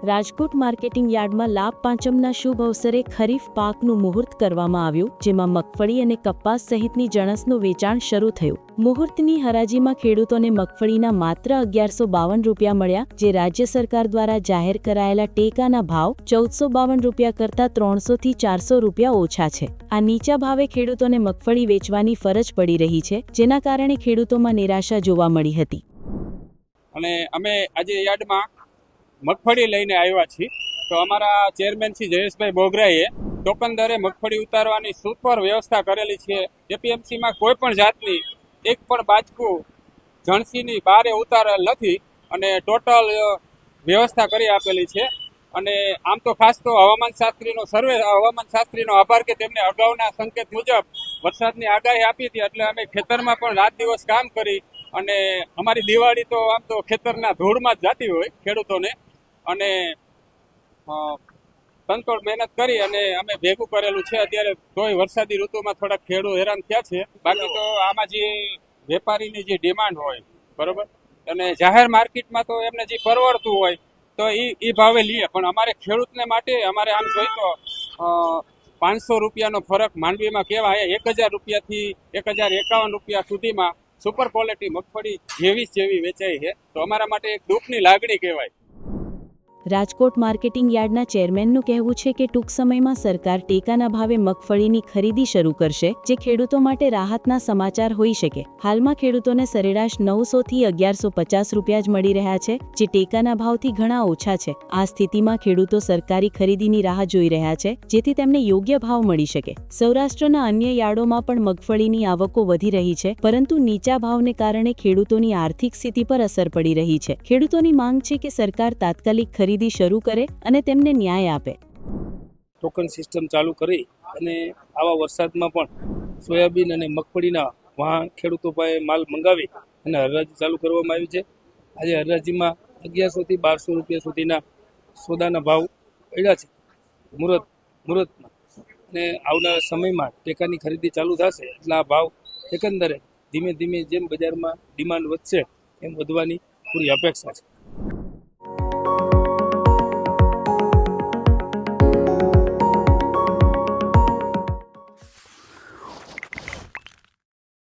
Rajkot marketing યાર્ડમાં લાભ પાંચમના શુભ અવસરે ખરીફ પાકનું મુહૂર્ત કરવામાં આવ્યું, જેમાં મગફળી અને કપાસ સહિતની જણસનું વેચાણ શરૂ થયું. મુહૂર્તની હરાજીમાં ખેડૂતોને મગફળીના માત્ર 1152 રૂપિયા મળ્યા, જે રાજ્ય સરકાર દ્વારા જાહેર કરાયેલા ટેકાના ભાવ 1452 રૂપિયા કરતાં 300 થી 400 રૂપિયા ઓછા છે. આ નીચા ભાવે ખેડૂતોને મગફળી વેચવાની ફરજ પડી રહી છે, જેના કારણે ખેડૂતોમાં નિરાશા જોવા મળી હતી. અને અમે આજે યાર્ડમાં મગફળી લઈને આવ્યા છીએ. તો અમારા ચેરમેન શ્રી જયેશભાઈ બોગરાએ ટોકન દરે મગફળી ઉતારવાની સુપર વ્યવસ્થા કરેલી છે. એપીએમસીમાં કોઈ પણ જાતની એક પણ બાચકું જણસીની બારે ઉતારેલ નથી અને ટોટલ વ્યવસ્થા કરી આપેલી છે. અને આમ તો ખાસ તો હવામાન શાસ્ત્રીનો આભાર કે તેમને અગાઉના સંકેત મુજબ વરસાદની આગાહી આપી હતી, એટલે અમે ખેતરમાં પણ રાત દિવસ કામ કરી અને અમારી દિવાળી તો આમ તો ખેતરના ધૂળમાં જ જતી હોય ખેડૂતોને, અને તનતોડ મહેનત કરી અને અમે ભેગું કરેલું છે. અત્યારે તોય વરસાદી ઋતુમાં થોડાક ખેડૂત હેરાન થયા છે. બાકી તો આમાં જે વેપારીની જે ડિમાન્ડ હોય બરોબર, અને જાહેર માર્કેટમાં તો એમને જે પરવડતું હોય તો એ ભાવે લઈએ, પણ અમારે ખેડૂતને માટે અમારે આમ જોઈએ તો 500 રૂપિયાનો ફરક માંડવીમાં કહેવાય 1000 રૂપિયાથી 1051 રૂપિયા સુધીમાં સુપર ક્વોલિટી મગફળી જેવી વેચાઈ છે. તો અમારા માટે એક દુઃખની લાગણી કહેવાય. રાજકોટ માર્કેટિંગ યાર્ડના ચેરમેનનું કહેવું છે કે ટૂંક સમયમાં સરકાર ટેકાના ભાવે મગફળીની ખરીદી શરૂ કરશે, જે ખેડૂતો માટે રાહતના સમાચાર હોઈ શકે. હાલમાં ખેડૂતોને સરેરાશ 900 થી 1150 રૂપિયા જ મળી રહ્યા છે, જે ટેકાના ભાવથી ઘણા ઓછા છે. આ સ્થિતિમાં ખેડૂતો સરકારી ખરીદીની રાહ જોઈ રહ્યા છે, જેથી તેમને યોગ્ય ભાવ મળી શકે. સૌરાષ્ટ્રના અન્ય યાર્ડોમાં પણ મગફળીની આવકો વધી રહી છે, પરંતુ નીચા ભાવને કારણે ખેડૂતોની આર્થિક સ્થિતિ પર અસર પડી રહી છે. ખેડૂતોની માંગ છે કે સરકાર તાત્કાલિક ખરીદી શરૂ કરે અને તેમને ન્યાય આપે. ટોકન સિસ્ટમ ચાલુ કરી અને આવા વરસાદમાં પણ સોયાબીન અને મગફળીના વાહન ખેડૂતો પાસે માલ મંગાવી અને હરાજી ચાલુ કરવામાં આવી છે. આજે હરાજીમાં 1100 થી 1200 રૂપિયા સુધીના સોદાના ભાવ પડ્યા છે મુહૂર્તમાં, અને આવનારા સમયમાં ટેકાની ખરીદી ચાલુ થશે એટલે આ ભાવ એકંદરે ધીમે ધીમે જેમ બજારમાં ડિમાન્ડ વધશે એમ વધવાની પૂરી અપેક્ષા છે.